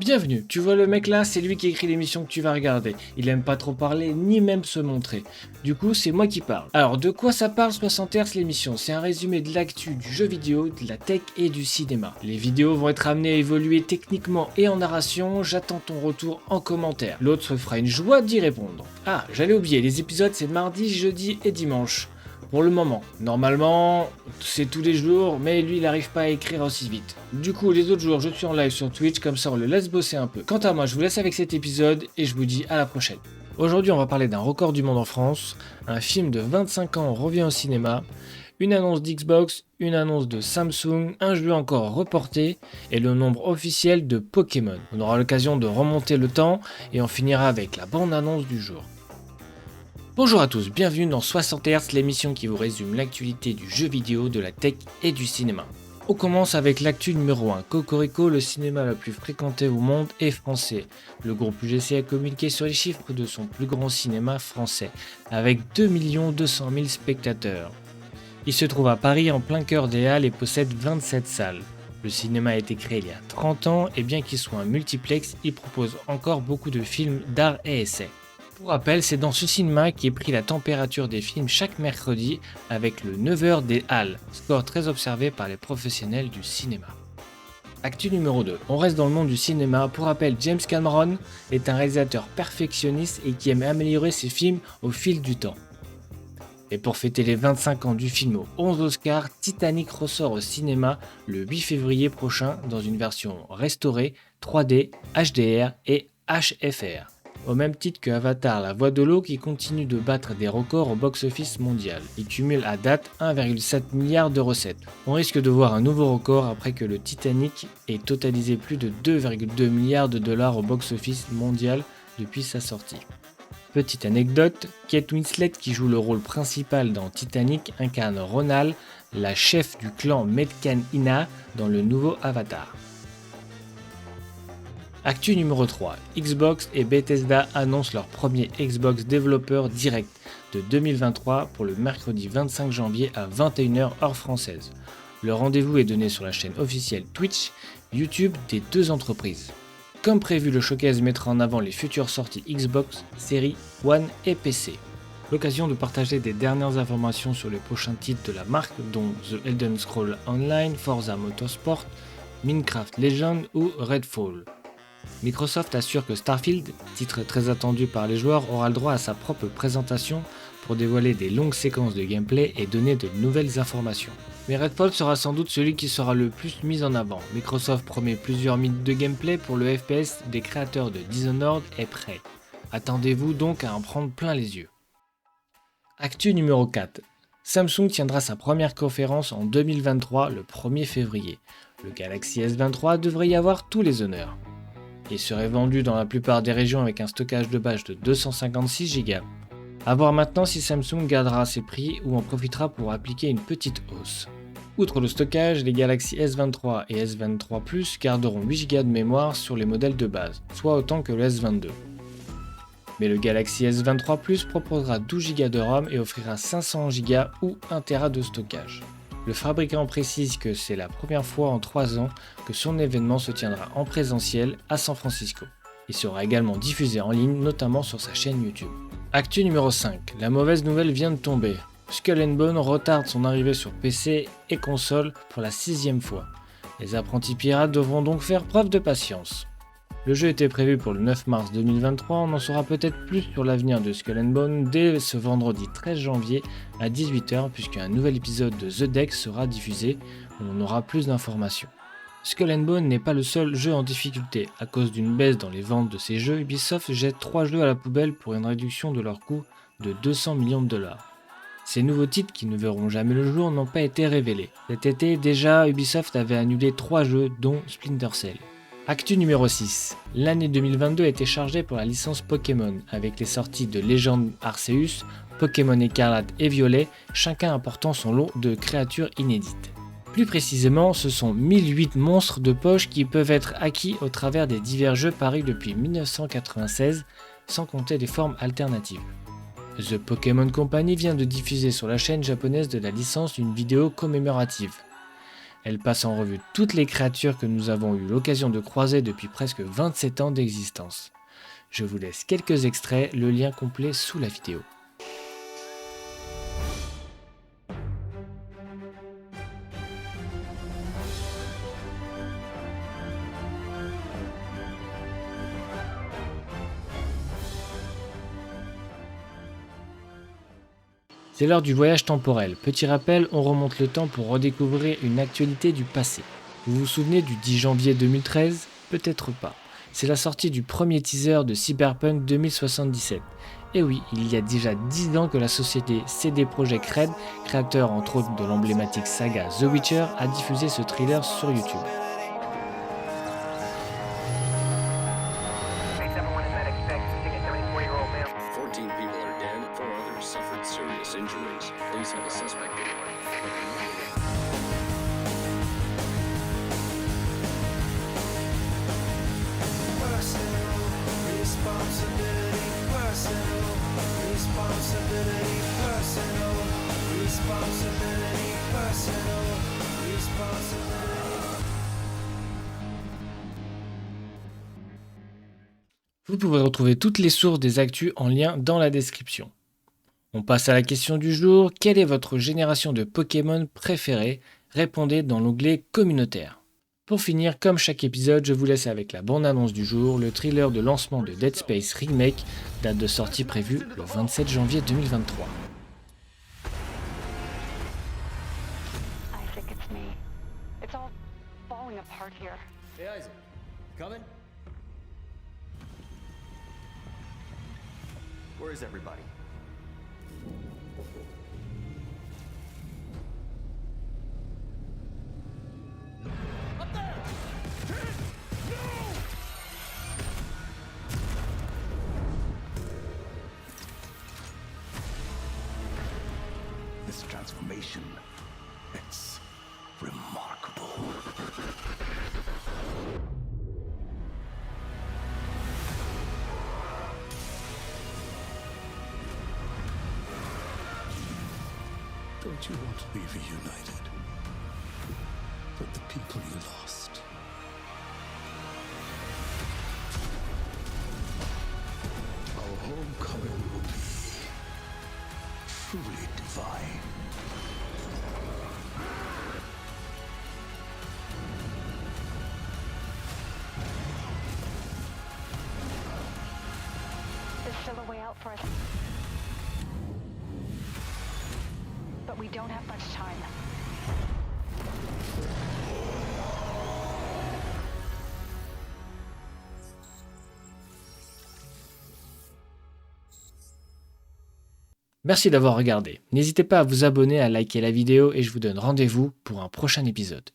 Bienvenue, tu vois le mec là, c'est lui qui écrit l'émission que tu vas regarder. Il aime pas trop parler, ni même se montrer. Du coup, c'est moi qui parle. Alors, de quoi ça parle 60 Hz l'émission? C'est un résumé de l'actu du jeu vidéo, de la tech et du cinéma. Les vidéos vont être amenées à évoluer techniquement et en narration, j'attends ton retour en commentaire. L'autre se fera une joie d'y répondre. Ah, j'allais oublier, les épisodes c'est mardi, jeudi et dimanche. Pour le moment. Normalement, c'est tous les jours, mais lui, il n'arrive pas à écrire aussi vite. Du coup, les autres jours, je suis en live sur Twitch, comme ça on le laisse bosser un peu. Quant à moi, je vous laisse avec cet épisode et je vous dis à la prochaine. Aujourd'hui, on va parler d'un record du monde en France, un film de 25 ans revient au cinéma, une annonce d'Xbox, une annonce de Samsung, un jeu encore reporté et le nombre officiel de Pokémon. On aura l'occasion de remonter le temps et on finira avec la bande-annonce du jour. Bonjour à tous, bienvenue dans 60 Hz, l'émission qui vous résume l'actualité du jeu vidéo, de la tech et du cinéma. On commence avec l'actu numéro 1. Cocorico, le cinéma le plus fréquenté au monde, est français. Le groupe UGC a communiqué sur les chiffres de son plus grand cinéma français, avec 2 200 000 spectateurs. Il se trouve à Paris en plein cœur des Halles et possède 27 salles. Le cinéma a été créé il y a 30 ans et bien qu'il soit un multiplex, il propose encore beaucoup de films d'art et essais. Pour rappel, c'est dans ce cinéma qu'est pris la température des films chaque mercredi avec le 9h des Halles, score très observé par les professionnels du cinéma. Actu numéro 2. On reste dans le monde du cinéma. Pour rappel, James Cameron est un réalisateur perfectionniste et qui aime améliorer ses films au fil du temps. Et pour fêter les 25 ans du film aux 11 Oscars, Titanic ressort au cinéma le 8 février prochain dans une version restaurée, 3D, HDR et HFR. Au même titre que Avatar, la voix de l'eau qui continue de battre des records au box-office mondial. Il cumule à date 1,7 milliard de recettes. On risque de voir un nouveau record après que le Titanic ait totalisé plus de 2,2 milliards de dollars au box-office mondial depuis sa sortie. Petite anecdote, Kate Winslet qui joue le rôle principal dans Titanic incarne Ronal, la chef du clan Medcan-Ina dans le nouveau Avatar. Actu numéro 3. Xbox et Bethesda annoncent leur premier Xbox Developer Direct de 2023 pour le mercredi 25 janvier à 21h heure française. Le rendez-vous est donné sur la chaîne officielle Twitch, YouTube des deux entreprises. Comme prévu, le showcase mettra en avant les futures sorties Xbox, Series, One et PC. L'occasion de partager des dernières informations sur les prochains titres de la marque dont The Elder Scrolls Online, Forza Motorsport, Minecraft Legends ou Redfall. Microsoft assure que Starfield, titre très attendu par les joueurs, aura le droit à sa propre présentation pour dévoiler des longues séquences de gameplay et donner de nouvelles informations. Mais Redfall sera sans doute celui qui sera le plus mis en avant. Microsoft promet plusieurs minutes de gameplay pour le FPS des créateurs de Dishonored est prêt. Attendez-vous donc à en prendre plein les yeux. Actu numéro 4. Samsung tiendra sa première conférence en 2023 le 1er février. Le Galaxy S23 devrait y avoir tous les honneurs. Il serait vendu dans la plupart des régions avec un stockage de base de 256 Go. A voir maintenant si Samsung gardera ses prix ou en profitera pour appliquer une petite hausse. Outre le stockage, les Galaxy S23 et S23 Plus garderont 8 Go de mémoire sur les modèles de base, soit autant que le S22. Mais le Galaxy S23 Plus proposera 12 Go de ROM et offrira 500 Go ou 1 Tera de stockage. Le fabricant précise que c'est la première fois en 3 ans que son événement se tiendra en présentiel à San Francisco. Il sera également diffusé en ligne, notamment sur sa chaîne YouTube. Actu numéro 5. La mauvaise nouvelle vient de tomber. Skull and Bones retarde son arrivée sur PC et console pour la 6e fois. Les apprentis pirates devront donc faire preuve de patience. Le jeu était prévu pour le 9 mars 2023, on en saura peut-être plus sur l'avenir de Skull and Bones dès ce vendredi 13 janvier à 18h puisqu'un nouvel épisode de The Deck sera diffusé où on aura plus d'informations. Skull and Bones n'est pas le seul jeu en difficulté. À cause d'une baisse dans les ventes de ces jeux, Ubisoft jette 3 jeux à la poubelle pour une réduction de leur coût de 200 millions de dollars. Ces nouveaux titres qui ne verront jamais le jour n'ont pas été révélés. Cet été déjà, Ubisoft avait annulé 3 jeux dont Splinter Cell. Actu numéro 6. L'année 2022 a été chargée pour la licence Pokémon, avec les sorties de Légende Arceus, Pokémon Écarlate et Violet, chacun apportant son lot de créatures inédites. Plus précisément, ce sont 1008 monstres de poche qui peuvent être acquis au travers des divers jeux parus depuis 1996, sans compter des formes alternatives. The Pokémon Company vient de diffuser sur la chaîne japonaise de la licence une vidéo commémorative. Elle passe en revue toutes les créatures que nous avons eu l'occasion de croiser depuis presque 27 ans d'existence. Je vous laisse quelques extraits, le lien complet sous la vidéo. C'est l'heure du voyage temporel. Petit rappel, on remonte le temps pour redécouvrir une actualité du passé. Vous vous souvenez du 10 janvier 2013 ? Peut-être pas. C'est la sortie du premier teaser de Cyberpunk 2077. Et oui, il y a déjà 10 ans que la société CD Projekt Red, créateur entre autres de l'emblématique saga The Witcher, a diffusé ce thriller sur YouTube. Vous pouvez retrouver toutes les sources des actus en lien dans la description. On passe à la question du jour. Quelle est votre génération de Pokémon préférée ? Répondez dans l'onglet communautaire. Pour finir, comme chaque épisode, je vous laisse avec la bande-annonce du jour, le thriller de lancement de Dead Space Remake, date de sortie prévue le 27 janvier 2023. Isaac, it's me. It's all falling apart here. Hey Isaac, coming? Where is everybody? Up there! No! This transformation, it's remarkable. Don't you want to be reunited with the people you lost? Our homecoming will be truly divine. There's still a way out for us. But we don't have much time. Merci d'avoir regardé. N'hésitez pas à vous abonner, à liker la vidéo et je vous donne rendez-vous pour un prochain épisode.